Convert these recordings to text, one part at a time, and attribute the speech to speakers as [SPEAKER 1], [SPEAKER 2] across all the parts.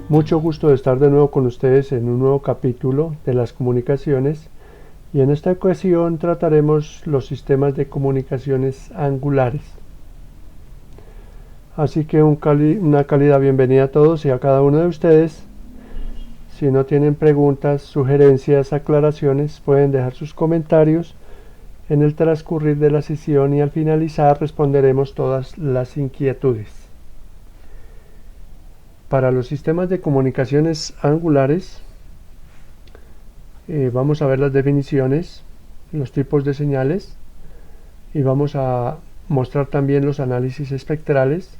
[SPEAKER 1] Mucho gusto de estar de nuevo con ustedes en un nuevo capítulo de las comunicaciones, y en esta ocasión trataremos los sistemas de comunicaciones angulares. Así que una cálida bienvenida a todos y a cada uno de ustedes. Si no tienen preguntas, sugerencias, aclaraciones, pueden dejar sus comentarios en el transcurrir de la sesión y al finalizar responderemos todas las inquietudes. Para los sistemas de comunicaciones angulares, vamos a ver las definiciones, los tipos de señales, y vamos a mostrar también los análisis espectrales,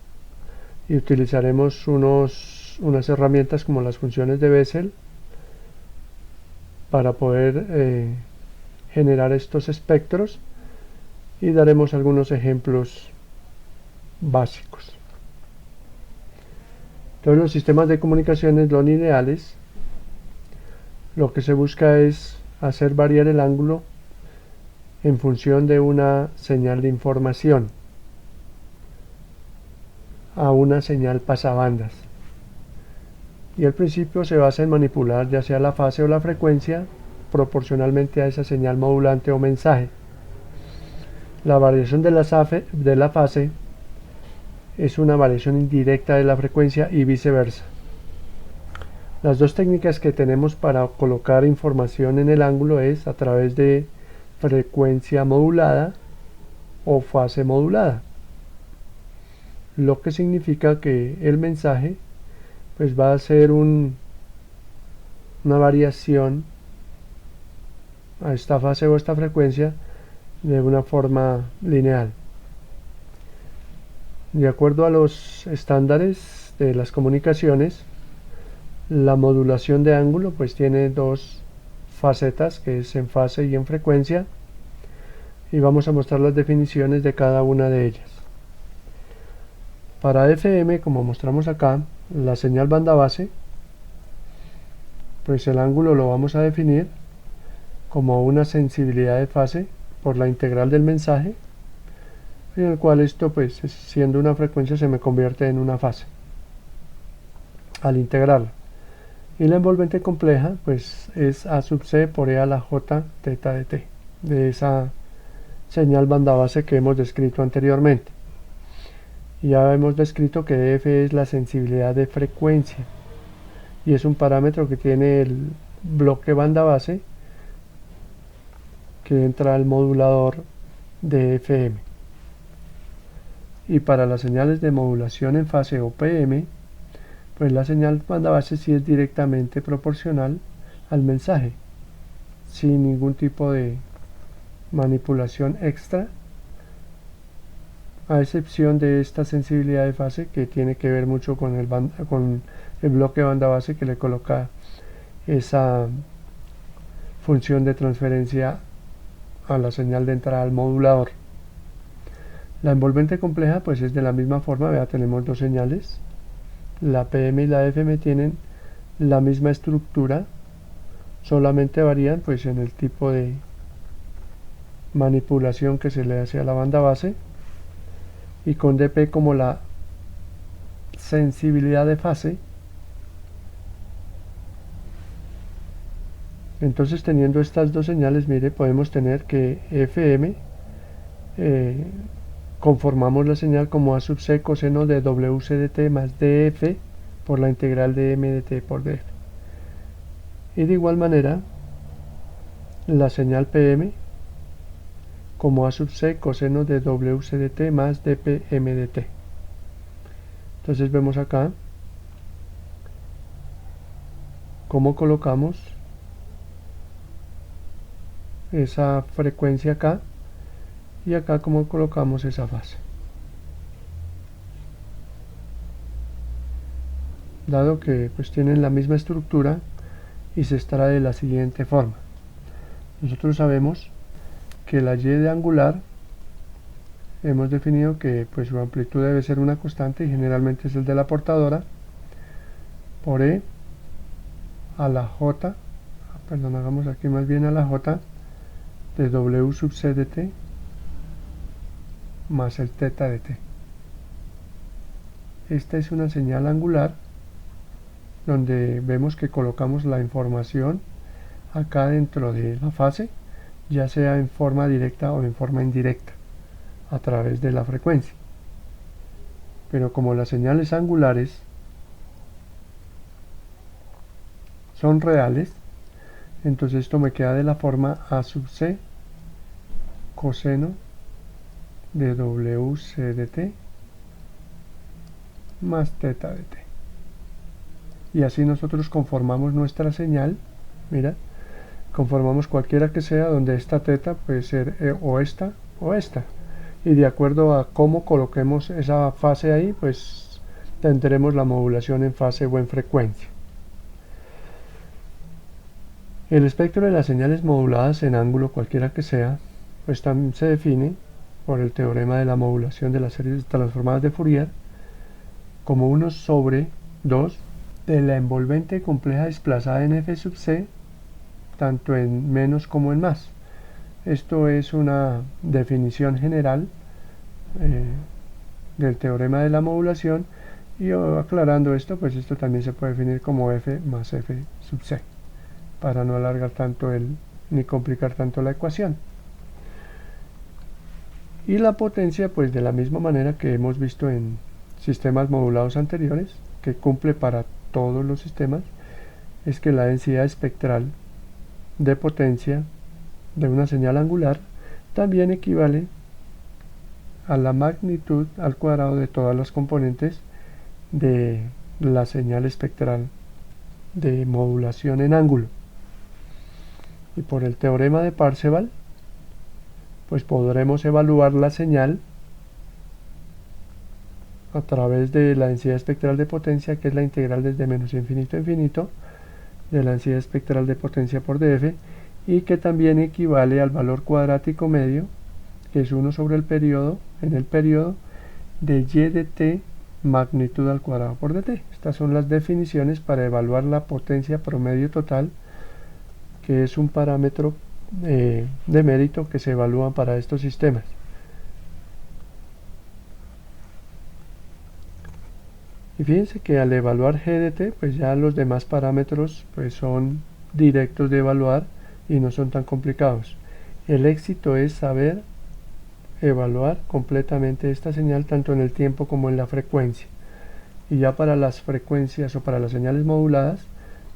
[SPEAKER 1] y utilizaremos unas herramientas como las funciones de Bessel para poder generar estos espectros, y daremos algunos ejemplos básicos. Entonces, los sistemas de comunicaciones no lineales, lo que se busca es hacer variar el ángulo en función de una señal de información a una señal pasabandas, y el principio se basa en manipular ya sea la fase o la frecuencia proporcionalmente a esa señal modulante o mensaje. La variación de la fase es una variación indirecta de la frecuencia y viceversa. Las dos técnicas que tenemos para colocar información en el ángulo es a través de frecuencia modulada o fase modulada, lo que significa que el mensaje pues va a ser una variación a esta fase o esta frecuencia de una forma lineal. De acuerdo a los estándares de las comunicaciones, la modulación de ángulo pues tiene dos facetas, que es en fase y en frecuencia, y vamos a mostrar las definiciones de cada una de ellas. Para FM, como mostramos acá, la señal banda base, pues el ángulo lo vamos a definir como una sensibilidad de fase por la integral del mensaje, en el cual esto pues siendo una frecuencia se me convierte en una fase al integrarla. Y la envolvente compleja pues es A sub C por E a la J teta de T, de esa señal banda base que hemos descrito anteriormente. Y ya hemos descrito que F es la sensibilidad de frecuencia, y es un parámetro que tiene el bloque banda base que entra al modulador de FM. Y para las señales de modulación en fase o PM, pues la señal banda base sí es directamente proporcional al mensaje, sin ningún tipo de manipulación extra, a excepción de esta sensibilidad de fase que tiene que ver mucho con el bloque banda base, que le coloca esa función de transferencia a la señal de entrada al modulador. La envolvente compleja pues es de la misma forma. Vea, tenemos dos señales, la PM y la FM tienen la misma estructura, solamente varían pues en el tipo de manipulación que se le hace a la banda base, y con dp como la sensibilidad de fase. Entonces, teniendo estas dos señales, mire, podemos tener que FM conformamos la señal como A sub C coseno de WC de T más DF por la integral de M de T por DF. Y de igual manera, la señal PM como A sub C coseno de WC de T más dpm de T. Entonces vemos acá cómo colocamos esa frecuencia acá, y acá cómo colocamos esa fase. Dado que pues tienen la misma estructura, y se extrae de la siguiente forma. Nosotros sabemos que la y de angular hemos definido que pues su amplitud debe ser una constante, y generalmente es el de la portadora, por E a la J, perdón, hagamos aquí más bien a la J de W sub C de T más el teta de T. Esta es una señal angular donde vemos que colocamos la información acá dentro de la fase, ya sea en forma directa o en forma indirecta, a través de la frecuencia. Pero como las señales angulares son reales, entonces esto me queda de la forma A sub C coseno de WC de t más teta de t. Y así nosotros conformamos nuestra señal, mira, conformamos cualquiera que sea, donde esta teta puede ser o esta o esta. Y de acuerdo a cómo coloquemos esa fase ahí, pues tendremos la modulación en fase o en frecuencia. El espectro de las señales moduladas en ángulo cualquiera que sea, pues también se define por el teorema de la modulación de las series transformadas de Fourier como 1 sobre 2 de la envolvente compleja desplazada en f sub c, tanto en menos como en más. Esto es una definición general del teorema de la modulación, y aclarando esto, pues esto también se puede definir como f más f sub c, para no alargar tanto ni complicar tanto la ecuación. Y la potencia, pues de la misma manera que hemos visto en sistemas modulados anteriores, que cumple para todos los sistemas, es que la densidad espectral de potencia de una señal angular también equivale a la magnitud al cuadrado de todas las componentes de la señal espectral de modulación en ángulo. Y por el teorema de Parseval, pues podremos evaluar la señal a través de la densidad espectral de potencia, que es la integral desde menos infinito a infinito de la densidad espectral de potencia por df, y que también equivale al valor cuadrático medio, que es 1 sobre el periodo, en el periodo, de y de t magnitud al cuadrado por dt. Estas son las definiciones para evaluar la potencia promedio total, que es un parámetro de mérito que se evalúan para estos sistemas. Y fíjense que al evaluar g de t, pues ya los demás parámetros pues son directos de evaluar y no son tan complicados. El éxito es saber evaluar completamente esta señal tanto en el tiempo como en la frecuencia. Y ya para las frecuencias o para las señales moduladas,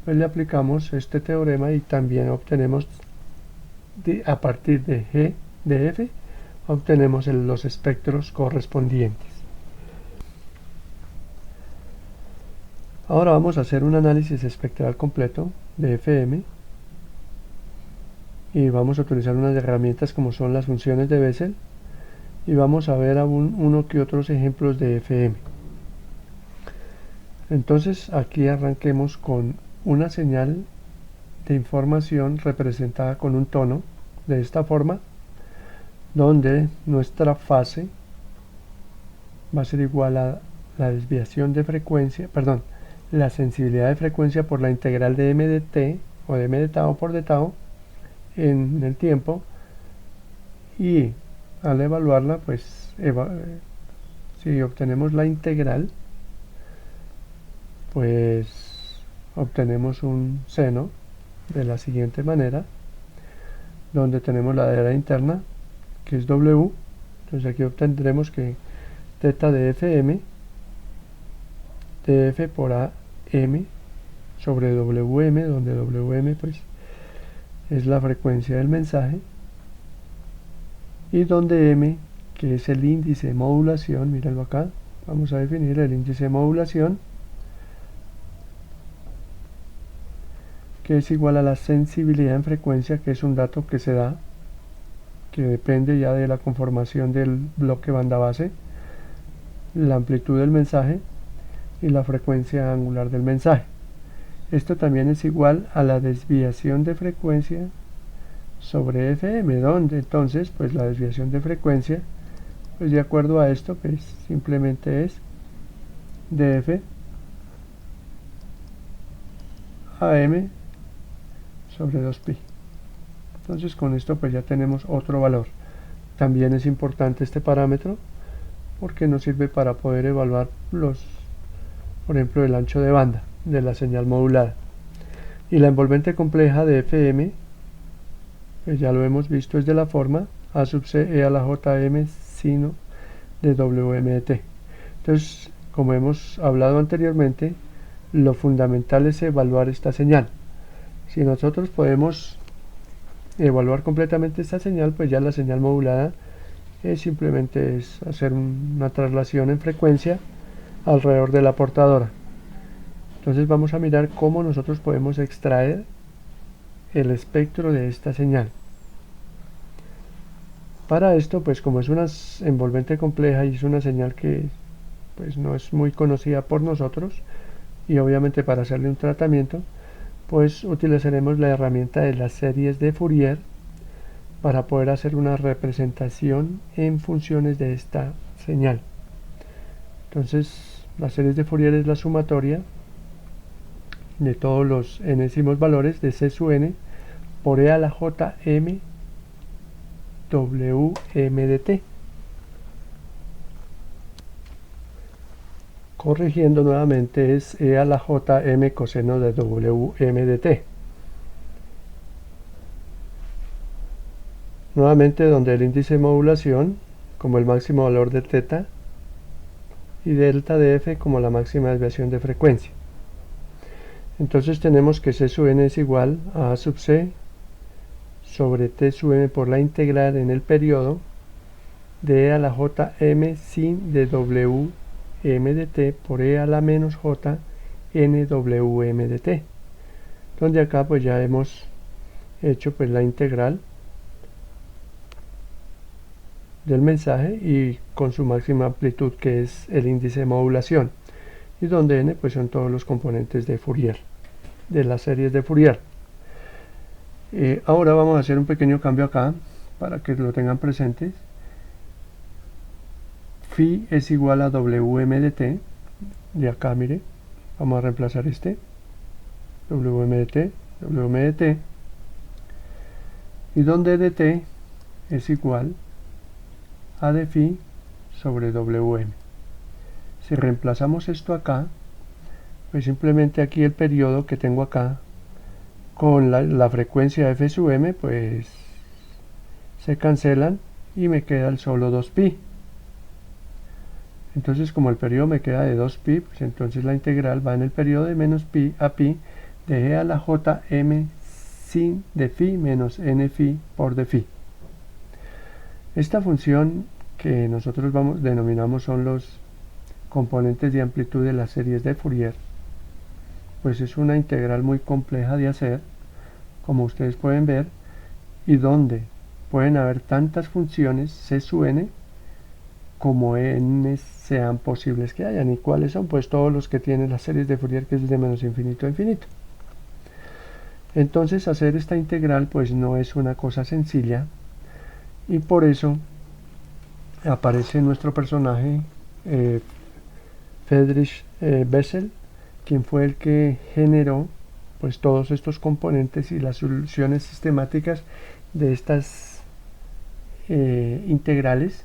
[SPEAKER 1] pues le aplicamos este teorema y también obtenemos a partir de g de f, obtenemos los espectros correspondientes. Ahora vamos a hacer un análisis espectral completo de FM y vamos a utilizar unas herramientas como son las funciones de Bessel, y vamos a ver aún uno que otros ejemplos de FM. Entonces aquí arranquemos con una señal de información representada con un tono de esta forma, donde nuestra fase va a ser igual a la desviación de frecuencia, perdón, la sensibilidad de frecuencia por la integral de m de t o de m de tau por d tau en el tiempo, y al evaluarla, pues si obtenemos la integral, pues obtenemos un seno de la siguiente manera, donde tenemos la delta interna, que es W. Entonces aquí obtendremos que teta de Fm, df por AM sobre Wm, donde Wm pues es la frecuencia del mensaje, y donde m, que es el índice de modulación, mírenlo acá, vamos a definir el índice de modulación, que es igual a la sensibilidad en frecuencia, que es un dato que se da, que depende ya de la conformación del bloque banda base, la amplitud del mensaje y la frecuencia angular del mensaje. Esto también es igual a la desviación de frecuencia sobre FM, donde entonces pues la desviación de frecuencia, pues de acuerdo a esto, pues simplemente es df AM sobre 2pi. Entonces con esto pues ya tenemos otro valor. También es importante este parámetro porque nos sirve para poder evaluar por ejemplo, el ancho de banda. de la señal modulada. Y la envolvente compleja de FM, pues ya lo hemos visto, es de la forma A sub C E a la JM sino de WM de T. Entonces, como hemos hablado anteriormente, lo fundamental es evaluar esta señal. Si nosotros podemos evaluar completamente esta señal, pues ya la señal modulada simplemente es hacer una traslación en frecuencia alrededor de la portadora. Entonces vamos a mirar cómo nosotros podemos extraer el espectro de esta señal. Para esto, pues como es una envolvente compleja y es una señal que pues no es muy conocida por nosotros, y obviamente para hacerle un tratamiento, pues utilizaremos la herramienta de las series de Fourier para poder hacer una representación en funciones de esta señal. Entonces, las series de Fourier es la sumatoria de todos los enésimos valores de C sub n por E a la JM WM de T. Corrigiendo nuevamente, es E a la JM coseno de WM de T. Nuevamente, donde el índice de modulación como el máximo valor de θ y delta de f como la máxima desviación de frecuencia. Entonces tenemos que C sub n es igual a sub c sobre T sub m por la integral en el periodo de E a la JM sin de WM de T por E a la menos J NWM de T, donde acá pues ya hemos hecho pues la integral del mensaje y con su máxima amplitud, que es el índice de modulación, y donde n pues son todos los componentes de Fourier, de las series de Fourier. Ahora vamos a hacer un pequeño cambio acá para que lo tengan presentes. Phi es igual a WM de T, de acá mire, vamos a reemplazar este WM de T, y donde dt es igual a de phi sobre WM. Si reemplazamos esto acá, pues simplemente aquí el periodo que tengo acá con la frecuencia de f sub m pues se cancelan y me queda el solo 2pi. Entonces, como el periodo me queda de 2pi, pues entonces la integral va en el periodo de menos pi a pi de e a la jm sin de phi menos n phi por de phi. Esta función que nosotros denominamos son los componentes de amplitud de las series de Fourier, pues es una integral muy compleja de hacer, como ustedes pueden ver, y donde pueden haber tantas funciones C sub n como n sean posibles que hayan. ¿Y cuáles son? Pues todos los que tienen las series de Fourier, que es de menos infinito a infinito. Entonces hacer esta integral pues no es una cosa sencilla, y por eso aparece nuestro personaje Friedrich Bessel, quien fue el que generó pues todos estos componentes y las soluciones sistemáticas de estas integrales,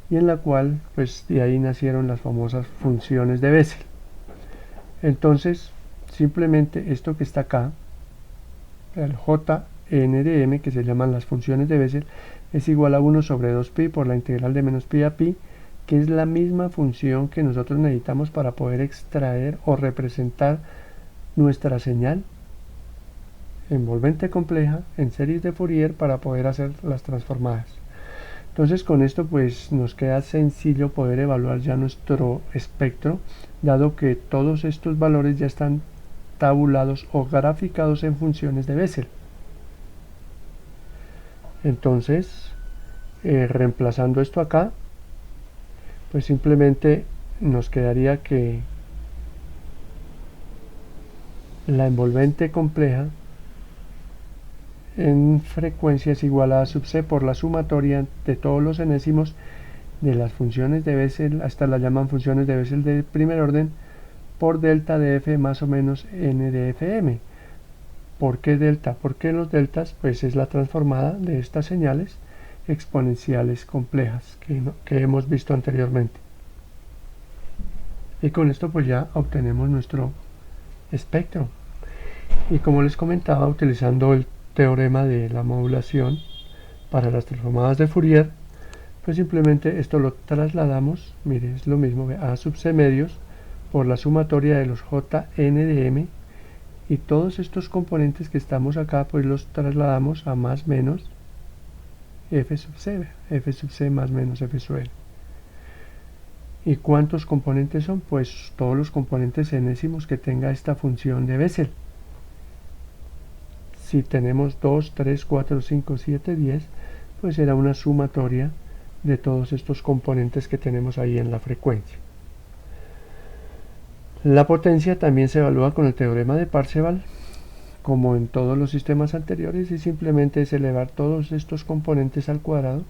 [SPEAKER 1] y en la cual pues de ahí nacieron las famosas funciones de Bessel. Entonces simplemente esto que está acá, el Jn de m, que se llaman las funciones de Bessel, es igual a 1 sobre 2pi por la integral de menos pi a pi, que es la misma función que nosotros necesitamos para poder extraer o representar nuestra señal envolvente compleja en series de Fourier para poder hacer las transformadas. Entonces con esto pues nos queda sencillo poder evaluar ya nuestro espectro, dado que todos estos valores ya están tabulados o graficados en funciones de Bessel. Entonces reemplazando esto acá, pues simplemente nos quedaría que la envolvente compleja en frecuencia es igual a sub c por la sumatoria de todos los enésimos de las funciones de Bessel, hasta las llaman funciones de Bessel de primer orden, por delta de f más o menos n de fm. ¿Por qué delta? Porque los deltas pues es la transformada de estas señales exponenciales complejas que hemos visto anteriormente. Y con esto pues ya obtenemos nuestro espectro. Y como les comentaba, utilizando el teorema de la modulación para las transformadas de Fourier, pues simplemente esto lo trasladamos, mire, es lo mismo, a sub c medios por la sumatoria de los jn de m, y todos estos componentes que estamos acá pues los trasladamos a más menos f sub c más menos f sub l. ¿Y cuántos componentes son? Pues todos los componentes enésimos que tenga esta función de Bessel. Si tenemos 2, 3, 4, 5, 7, 10, pues será una sumatoria de todos estos componentes que tenemos ahí en la frecuencia. La potencia también se evalúa con el teorema de Parseval, como en todos los sistemas anteriores, y simplemente es elevar todos estos componentes al cuadrado,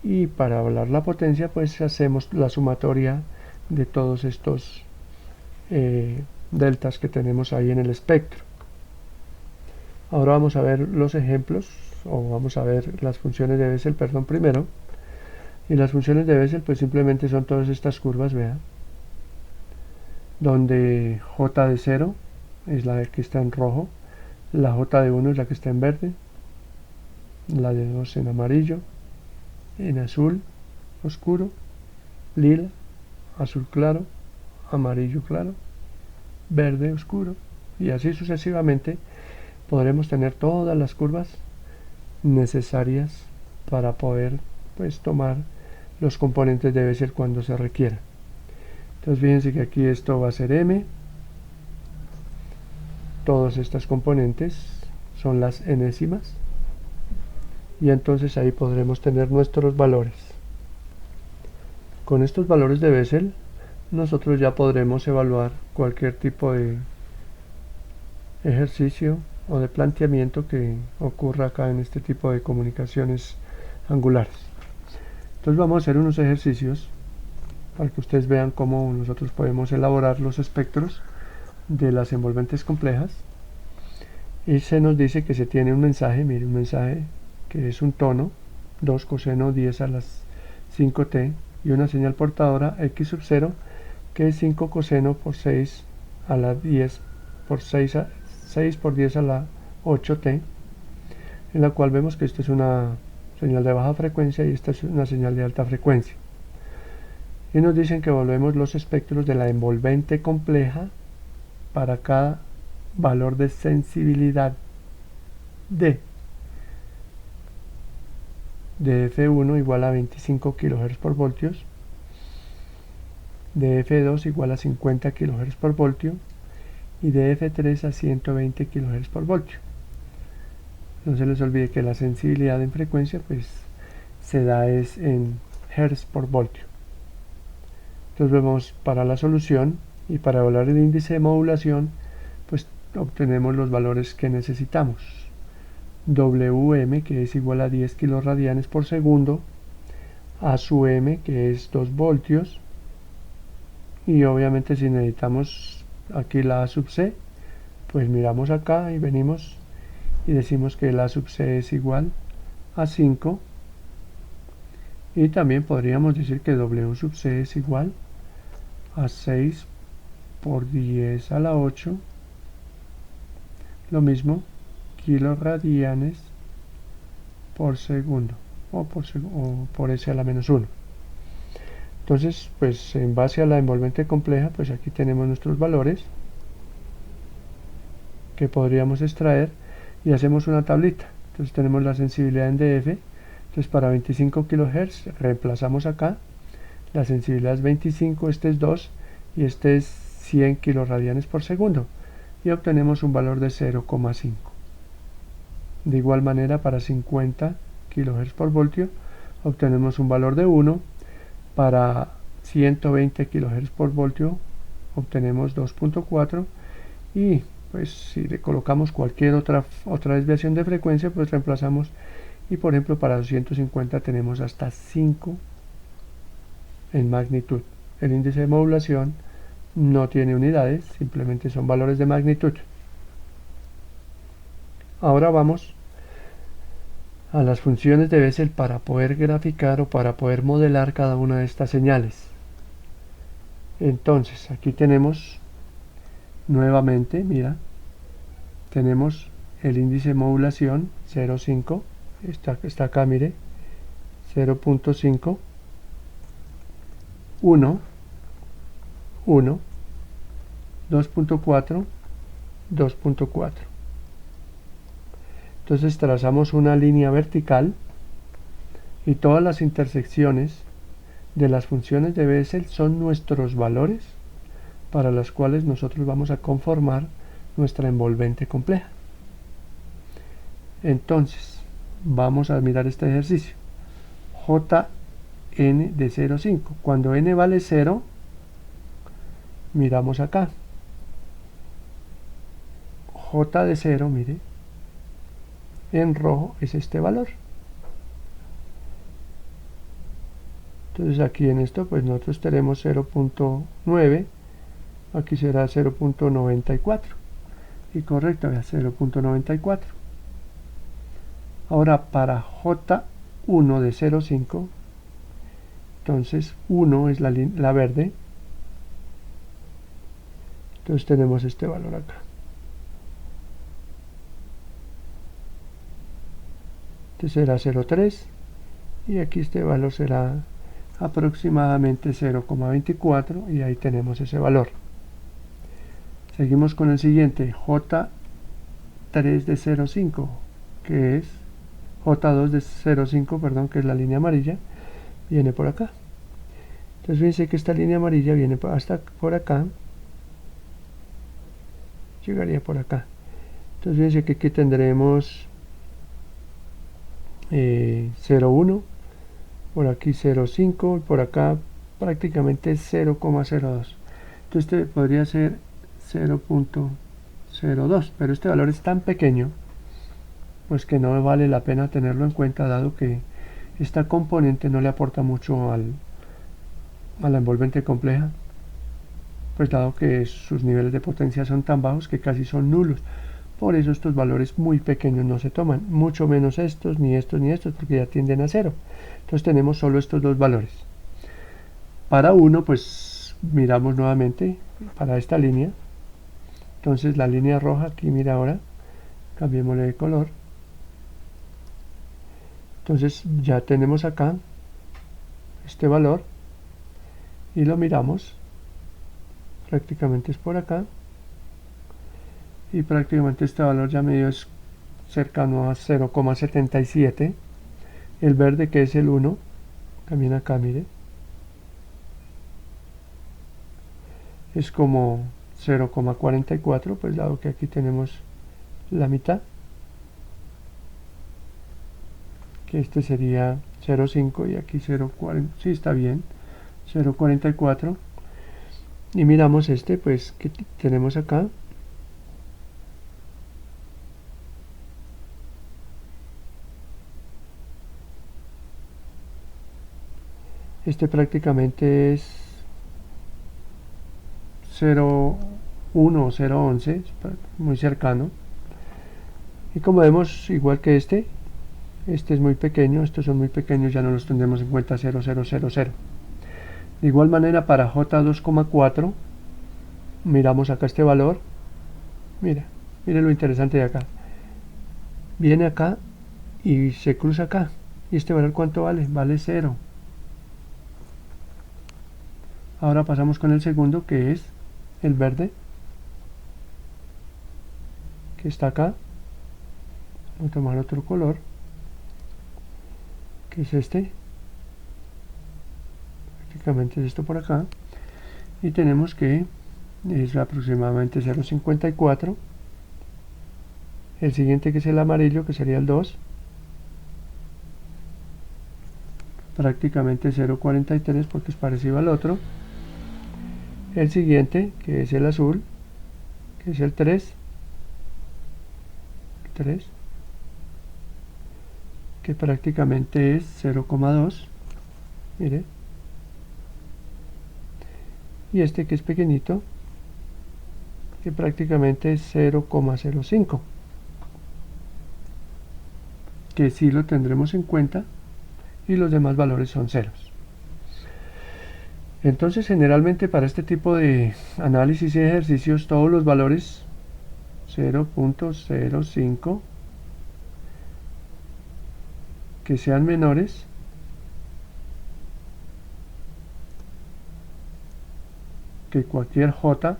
[SPEAKER 1] y para hablar la potencia pues hacemos la sumatoria de todos estos deltas que tenemos ahí en el espectro. Ahora vamos a ver los ejemplos, o vamos a ver las funciones de Bessel, primero. Y las funciones de Bessel pues simplemente son todas estas curvas, vean, donde j de 0 es la que está en rojo, la j de 1 es la que está en verde, la de 2 en amarillo, en azul oscuro, lila, azul claro, amarillo claro, verde oscuro, y así sucesivamente podremos tener todas las curvas necesarias para poder pues tomar los componentes de Bessel cuando se requiera. Entonces fíjense que aquí esto va a ser m, todas estas componentes son las enésimas, y entonces ahí podremos tener nuestros valores. Con estos valores de Bessel nosotros ya podremos evaluar cualquier tipo de ejercicio o de planteamiento que ocurra acá en este tipo de comunicaciones angulares. Entonces vamos a hacer unos ejercicios para que ustedes vean cómo nosotros podemos elaborar los espectros de las envolventes complejas. Y se nos dice que se tiene un mensaje, mire, un mensaje que es un tono, 2 coseno 10 a las 5t, y una señal portadora x sub 0, que es 5 coseno por 6 a la 10 por 6 por 10 a la 8t, en la cual vemos que esta es una señal de baja frecuencia y esta es una señal de alta frecuencia. Y nos dicen que evaluemos los espectros de la envolvente compleja para cada valor de sensibilidad de F1 igual a 25 kHz por voltios, de F2 igual a 50 kHz por voltio y de F3 a 120 kHz por voltio. No se les olvide que la sensibilidad en frecuencia pues se da es en Hz por voltio. Entonces vemos para la solución y para evaluar el índice de modulación pues obtenemos los valores que necesitamos. Wm, que es igual a 10 kiloradianes por segundo, A sub m, que es 2 voltios, y obviamente si necesitamos aquí la A sub c, pues miramos acá y venimos y decimos que la A sub c es igual a 5, y también podríamos decir que W sub c es igual a 6 por 10 a la 8, lo mismo, kiloradianes por segundo, o por S a la menos 1. Entonces, pues en base a la envolvente compleja, pues aquí tenemos nuestros valores que podríamos extraer y hacemos una tablita. Entonces tenemos la sensibilidad en dF. Entonces para 25 kHz reemplazamos acá, la sensibilidad es 25, este es 2 y este es 100 kiloradianes por segundo, y obtenemos un valor de 0,5. De igual manera para 50 kHz por voltio obtenemos un valor de 1, para 120 kHz por voltio obtenemos 2.4, y pues si le colocamos cualquier otra desviación de frecuencia pues reemplazamos, y por ejemplo para 250 tenemos hasta 5 en magnitud. El índice de modulación no tiene unidades, simplemente son valores de magnitud. Ahora vamos a las funciones de Bessel para poder graficar o para poder modelar cada una de estas señales. Entonces aquí tenemos nuevamente, mira, tenemos el índice de modulación 0.5, está acá, mire, 0.5, 1, 1, 2.4, 2.4. Entonces trazamos una línea vertical y todas las intersecciones de las funciones de Bessel son nuestros valores para las cuales nosotros vamos a conformar nuestra envolvente compleja. Entonces, vamos a mirar este ejercicio. Jn de 0,5. Cuando n vale 0, miramos acá. J de 0, mire, en rojo es este valor. Entonces aquí en esto, pues nosotros tenemos 0.9, aquí será 0.94. Y correcto, vea, 0.94. Ahora para J1 de 0,5, entonces 1 es la verde. Entonces tenemos este valor acá. Este será 0.3 y aquí este valor será aproximadamente 0.24 y ahí tenemos ese valor. Seguimos con el siguiente, J3 de 0.5, que es J2 de 0.5, perdón, que es la línea amarilla, viene por acá. Entonces fíjense que esta línea amarilla viene hasta por acá, llegaría por acá. Entonces fíjense que aquí tendremos 0.1, por aquí 0.5 y por acá prácticamente 0.02. Entonces este podría ser 0.02, pero este valor es tan pequeño pues que no vale la pena tenerlo en cuenta, dado que esta componente no le aporta mucho a la envolvente compleja, pues dado que sus niveles de potencia son tan bajos que casi son nulos. Por eso estos valores muy pequeños no se toman, mucho menos estos, ni estos, ni estos, porque ya tienden a 0. Entonces tenemos solo estos dos valores. Para 1, pues miramos nuevamente para esta línea. Entonces la línea roja aquí, mira ahora, cambiémosle de color. Entonces ya tenemos acá este valor y lo miramos, prácticamente es por acá, y prácticamente este valor ya medio es cercano a 0.77. El verde, que es el 1, también acá, mire, es como 0.44, pues dado que aquí tenemos la mitad, que este sería 0.5 y aquí 0.40, sí, está bien, 0.44. Y miramos este, pues, que tenemos acá. Este prácticamente es 0.1 o 0.11, muy cercano. Y como vemos, igual que este es muy pequeño, estos son muy pequeños, ya no los tendremos en cuenta, 0.000. De igual manera para J2.4, miramos acá este valor, mire lo interesante de acá, viene acá y se cruza acá, y este valor ¿cuánto vale? Vale 0. Ahora pasamos con el segundo, que es el verde, que está acá. Voy a tomar otro color, que es este, prácticamente es esto por acá, y tenemos que es aproximadamente 0.54. El siguiente, que es el amarillo, que sería el 2, prácticamente 0.43 porque es parecido al otro. El siguiente, que es el azul, que es el 3, que prácticamente es 0.2, mire, y este, que es pequeñito, que prácticamente es 0.05, que sí lo tendremos en cuenta, y los demás valores son ceros. Entonces generalmente para este tipo de análisis y ejercicios todos los valores 0.05 que sean menores que cualquier J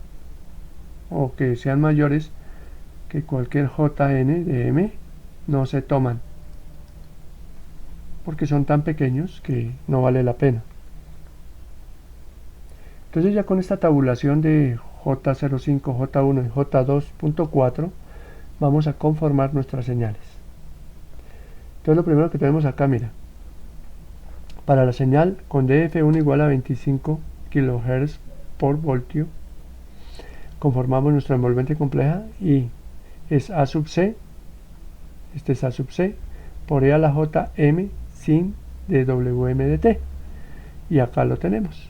[SPEAKER 1] o que sean mayores que cualquier Jn de m no se toman porque son tan pequeños que no vale la pena. Entonces ya con esta tabulación de J05, J1 y J2.4 vamos a conformar nuestras señales. Entonces lo primero que tenemos acá, mira, para la señal con DF1 igual a 25 kHz por voltio, conformamos nuestra envolvente compleja y es A sub C, este es A sub C, por E a la J M sin dWm de T. Y acá lo tenemos.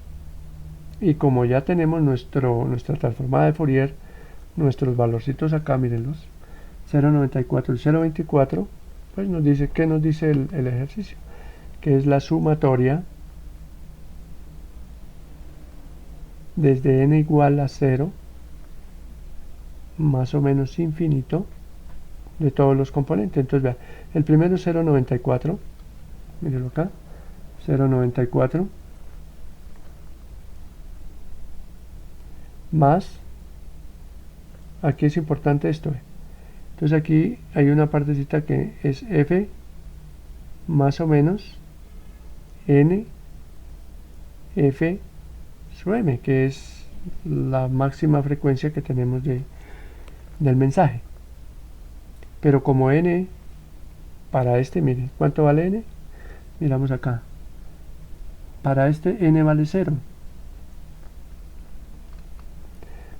[SPEAKER 1] Y como ya tenemos nuestra transformada de Fourier, nuestros valorcitos acá, mírenlos, 0.94 y 0.24, pues nos dice, ¿qué nos dice el ejercicio? Que es la sumatoria desde n igual a 0 más o menos infinito de todos los componentes. Entonces vean, el primero es 0.94, mírenlo acá, 0.94 más, aquí es importante esto, entonces aquí hay una partecita que es f más o menos n f sub m, que es la máxima frecuencia que tenemos del mensaje. Pero como n para este, miren, ¿cuánto vale n? Miramos acá. Para este n vale 0.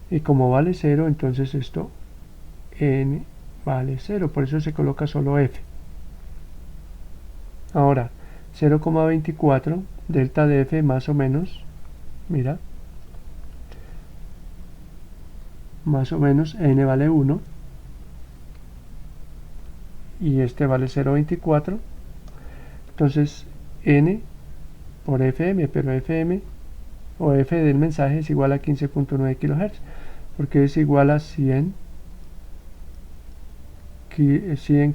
[SPEAKER 1] Y como vale 0, entonces esto n vale 0. Por eso se coloca solo f. Ahora, 0,24 delta de f más o menos, mira, más o menos n vale 1 y este vale 0.24, entonces n por fm, pero fm o f del mensaje es igual a 15.9 kHz porque es igual a 100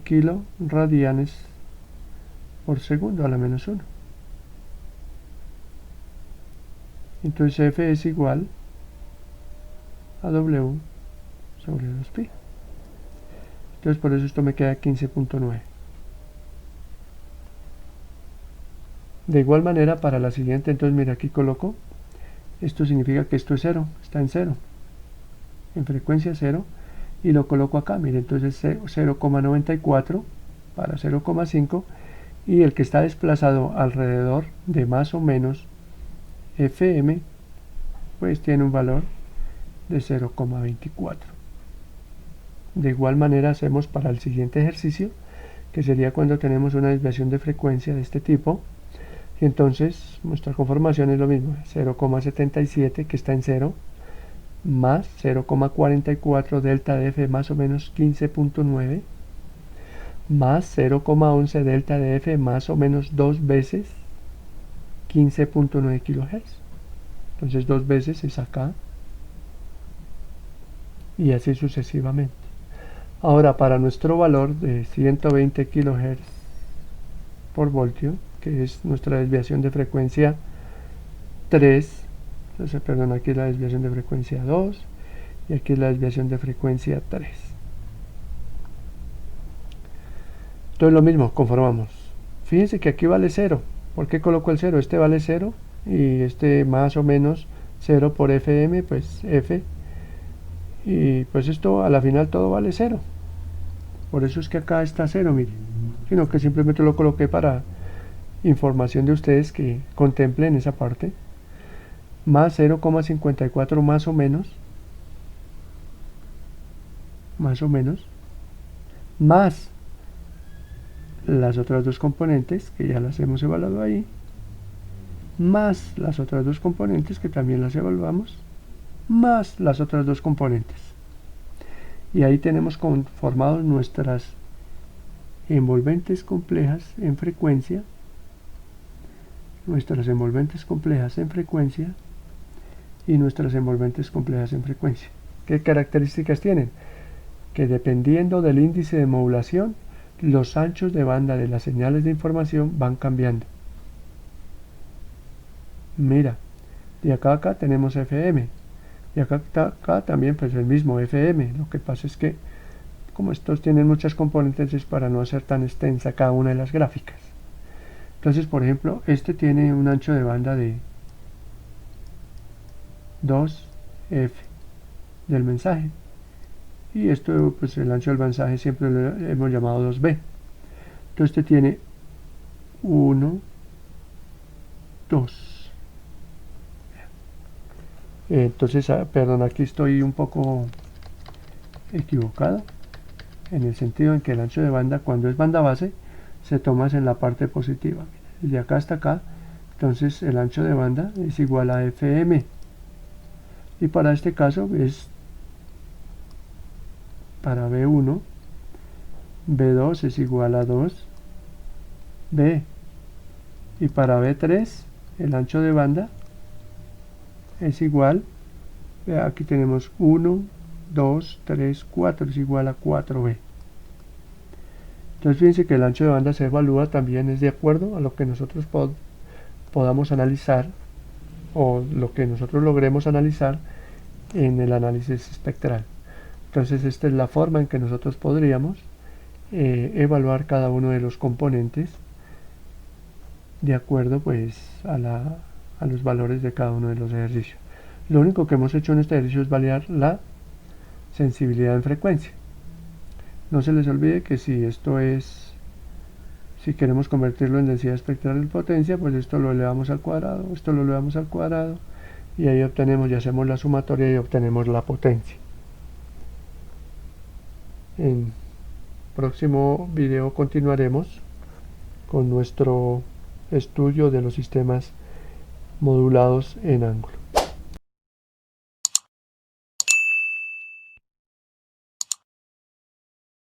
[SPEAKER 1] kilo radianes por segundo a la menos 1. Entonces f es igual a w sobre 2pi. Entonces por eso esto me queda 15.9. De igual manera para la siguiente, entonces mira, aquí coloco, esto significa que esto es 0, está en 0, en frecuencia 0, y lo coloco acá, mire, entonces 0,94 para 0,5, y el que está desplazado alrededor de más o menos fm, pues tiene un valor de 0,24. De igual manera hacemos para el siguiente ejercicio, que sería cuando tenemos una desviación de frecuencia de este tipo, y entonces nuestra conformación es lo mismo, 0,77 que está en 0, más 0,44 delta de f más o menos 15.9, más 0,11 delta de f más o menos 2 veces 15.9 kHz. Entonces 2 veces es acá, y así sucesivamente. Ahora para nuestro valor de 120 kHz por voltio, que es nuestra desviación de frecuencia 3, entonces, perdón, aquí es la desviación de frecuencia 2 y aquí es la desviación de frecuencia 3. Entonces lo mismo, conformamos. Fíjense que aquí vale 0. ¿Por qué coloco el 0? Este vale 0 y este más o menos 0 por fm, pues f, y pues esto a la final todo vale 0. Por eso es que acá está 0, miren, sino que simplemente lo coloqué para información de ustedes que contemplen esa parte, más 0,54 más o menos, más las otras dos componentes que ya las hemos evaluado ahí, más las otras dos componentes que también las evaluamos, más las otras dos componentes. Y ahí tenemos conformados nuestras envolventes complejas en frecuencia, y nuestras envolventes complejas en frecuencia. ¿Qué características tienen? Que dependiendo del índice de modulación, los anchos de banda de las señales de información van cambiando. Mira, de acá a acá tenemos FM, y acá también pues el mismo FM. Lo que pasa es que como estos tienen muchas componentes, es para no hacer tan extensa cada una de las gráficas. Entonces, por ejemplo, este tiene un ancho de banda de 2F del mensaje, y esto pues el ancho del mensaje siempre lo hemos llamado 2B. Entonces este tiene 1, 2. Entonces, perdón, aquí estoy un poco equivocado, en el sentido en que el ancho de banda, cuando es banda base, se toma en la parte positiva. De acá hasta acá, entonces el ancho de banda es igual a FM. Y para este caso es para B1, B2 es igual a 2B. Y para B3, el ancho de banda es igual, aquí tenemos 1, 2, 3, 4, es igual a 4B. Entonces fíjense que el ancho de banda se evalúa también es de acuerdo a lo que nosotros podamos analizar, o lo que nosotros logremos analizar en el análisis espectral. Entonces esta es la forma en que nosotros podríamos evaluar cada uno de los componentes de acuerdo pues a los valores de cada uno de los ejercicios. Lo único que hemos hecho en este ejercicio es validar la sensibilidad en frecuencia. No se les olvide que si queremos convertirlo en densidad espectral de potencia, pues esto lo elevamos al cuadrado, esto lo elevamos al cuadrado, y ahí obtenemos, y hacemos la sumatoria y obtenemos la potencia. En próximo video continuaremos con nuestro estudio de los sistemas modulados en ángulo.